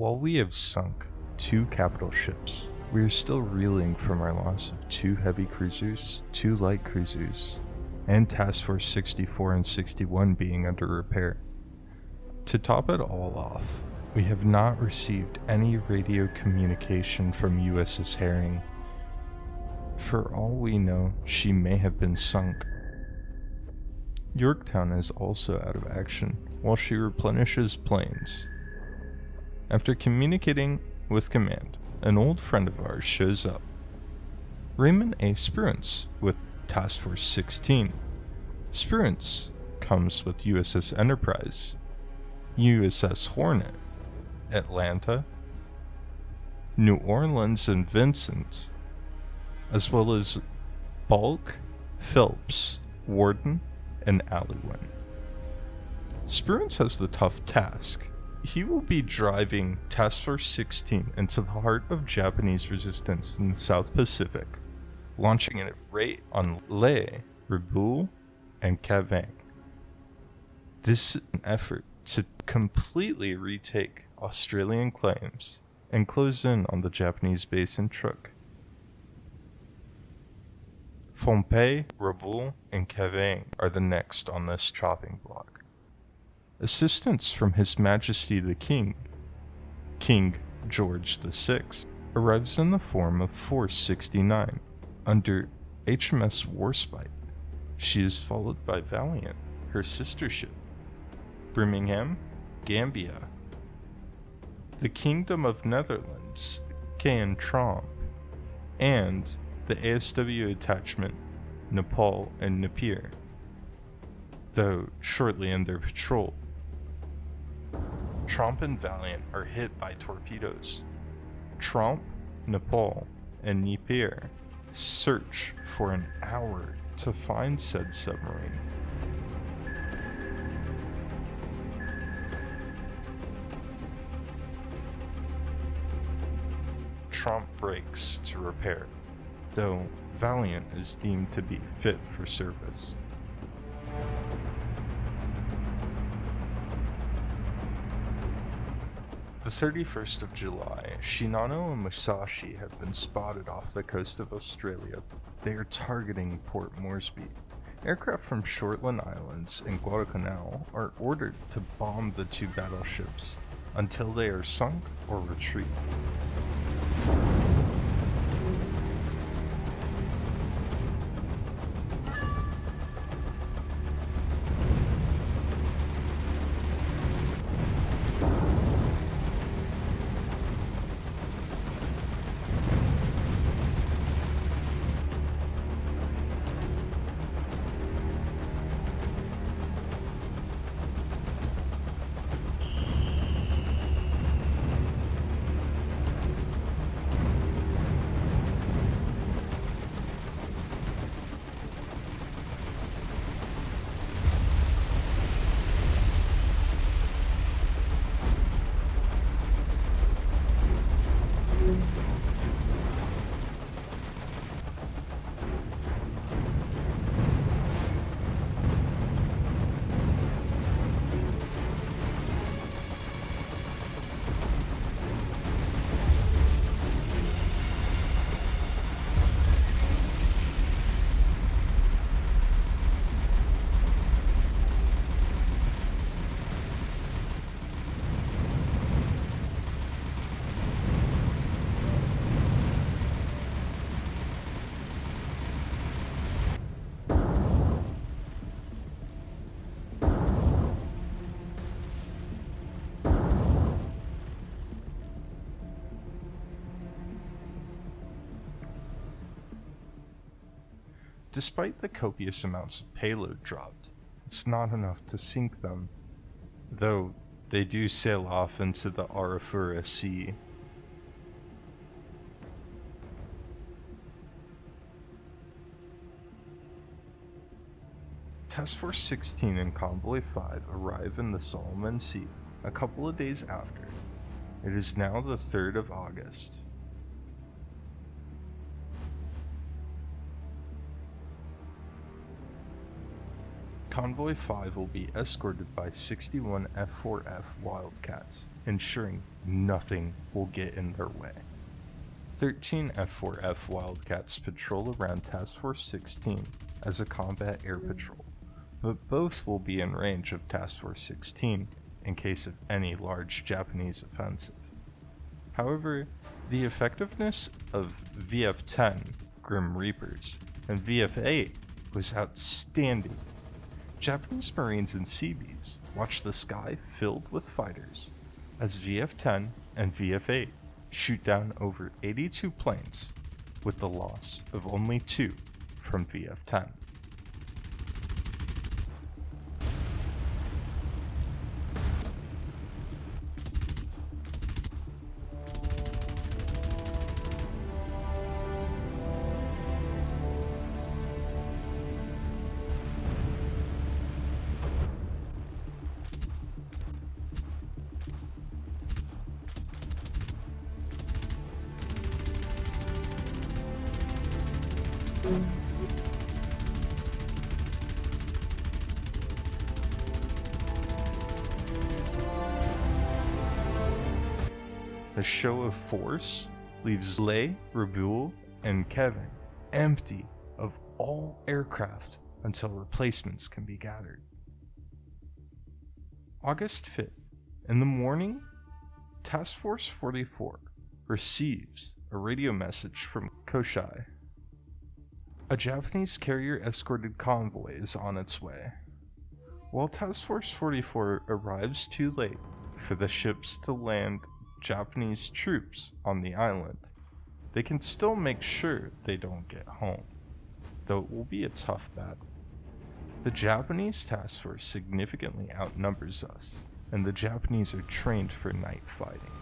While we have sunk 2 capital ships, we are still reeling from our loss of 2 heavy cruisers, 2 light cruisers, and Task Force 64 and 61 being under repair. To top it all off, we have not received any radio communication from USS Herring. For all we know, she may have been sunk. Yorktown is also out of action while she replenishes planes. After communicating with command, an old friend of ours shows up. Raymond A. Spruance with Task Force 16. Spruance comes with USS Enterprise, USS Hornet, Atlanta, New Orleans and Vincent, as well as Bulk, Phelps, Warden, and Allewin. Spruance has the tough task. He will be driving Task Force 16 into the heart of Japanese resistance in the South Pacific, launching a raid on Lea, Rabaul, and Cavang. This is an effort to completely retake Australian claims and close in on the Japanese base in Truk. Pohnpei, Rabaul, and Cavang are the next on this chopping block. Assistance from His Majesty the King, King George VI, arrives in the form of Force 69 under HMS Warspite. She is followed by Valiant, her sister ship, Birmingham, Gambia, the Kingdom of Netherlands, KN Tromp, and the ASW attachment Nepal and Napier, though shortly in their patrol. Tromp and Valiant are hit by torpedoes. Tromp, Nepal, and Napier search for an hour to find said submarine. Tromp breaks to repair, though Valiant is deemed to be fit for service. The 31st of July, Shinano and Musashi have been spotted off the coast of Australia. They are targeting Port Moresby. Aircraft from Shortland Islands and Guadalcanal are ordered to bomb the 2 battleships until they are sunk or retreat. Despite the copious amounts of payload dropped, it's not enough to sink them, though they do sail off into the Arafura Sea. Task Force 16 and Convoy 5 arrive in the Solomon Sea a couple of days after. It is now the 3rd of August. Convoy 5 will be escorted by 61 F4F Wildcats, ensuring nothing will get in their way. 13 F4F Wildcats patrol around Task Force 16 as a combat air patrol, but both will be in range of Task Force 16 in case of any large Japanese offensive. However, the effectiveness of VF-10 Grim Reapers and VF-8 was outstanding. Japanese Marines and Seabees watch the sky filled with fighters as VF-10 and VF-8 shoot down over 82 planes with the loss of only 2 from VF-10. The show of force leaves Lei, Rabul, and Kevin empty of all aircraft until replacements can be gathered. August 5th, in the morning, Task Force 44 receives a radio message from Koshai. A Japanese carrier-escorted convoy is on its way. While Task Force 44 arrives too late for the ships to land Japanese troops on the island, they can still make sure they don't get home, though it will be a tough battle. The Japanese task force significantly outnumbers us, and the Japanese are trained for night fighting.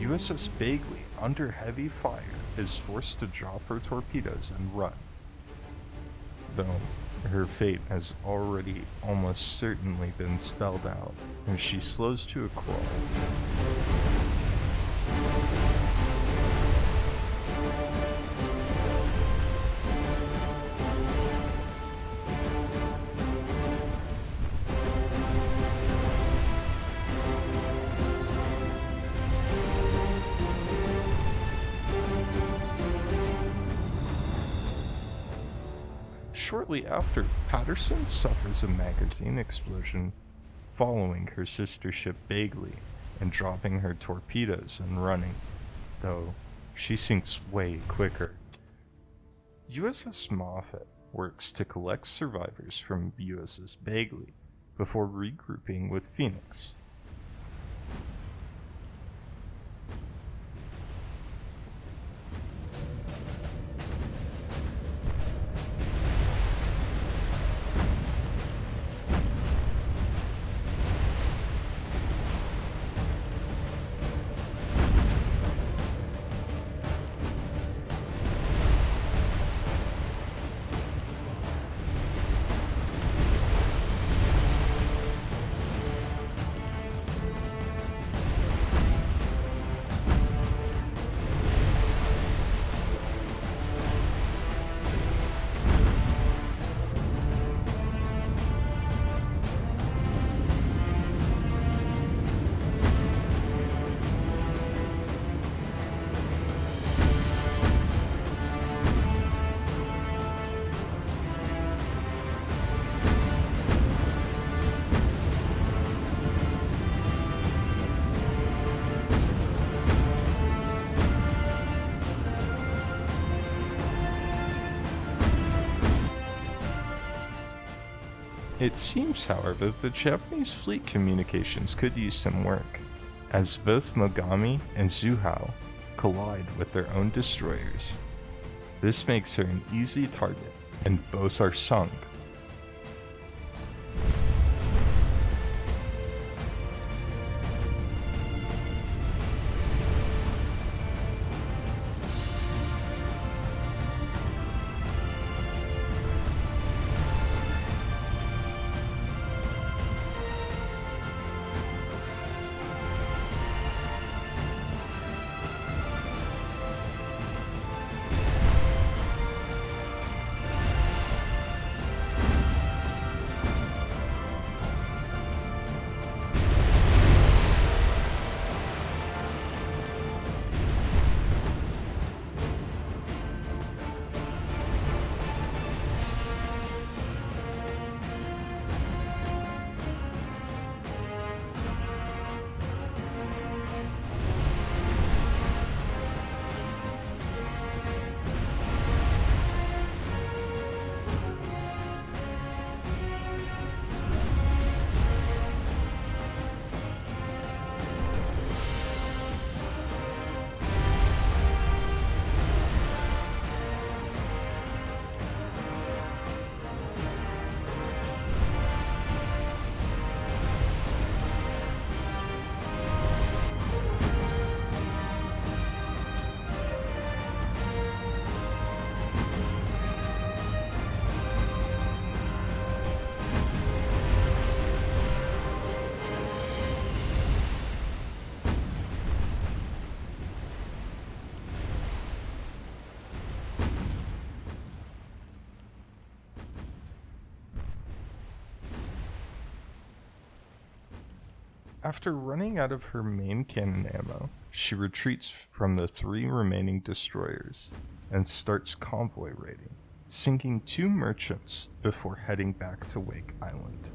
USS Buckley, under heavy fire, is forced to drop her torpedoes and run, though her fate has already almost certainly been spelled out as she slows to a crawl. Shortly after, Patterson suffers a magazine explosion following her sister ship Buckley and dropping her torpedoes and running, though she sinks way quicker. USS Moffett works to collect survivors from USS Buckley before regrouping with Phoenix. It seems, however, the Japanese fleet communications could use some work, as both Mogami and Zuhao collide with their own destroyers. This makes her an easy target, and both are sunk. After running out of her main cannon ammo, she retreats from the 3 remaining destroyers and starts convoy raiding, sinking 2 merchants before heading back to Wake Island.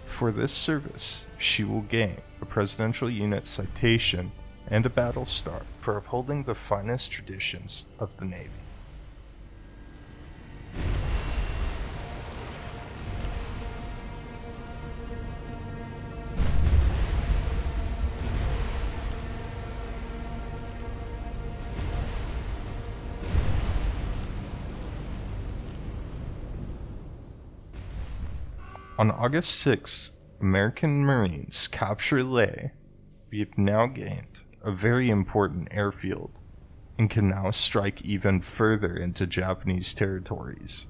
For this service, she will gain a Presidential Unit Citation and a Battle Star for upholding the finest traditions of the Navy. On August 6th, American Marines capture Lea. We have now gained a very important airfield and can now strike even further into Japanese territories.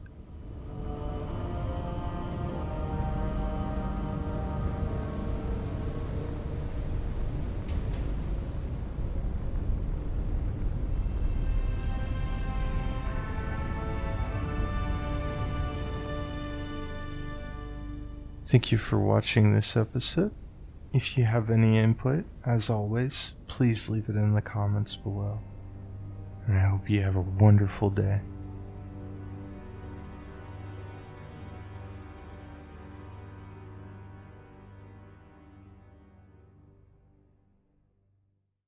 Thank you for watching this episode. If you have any input, as always, please leave it in the comments below. And I hope you have a wonderful day.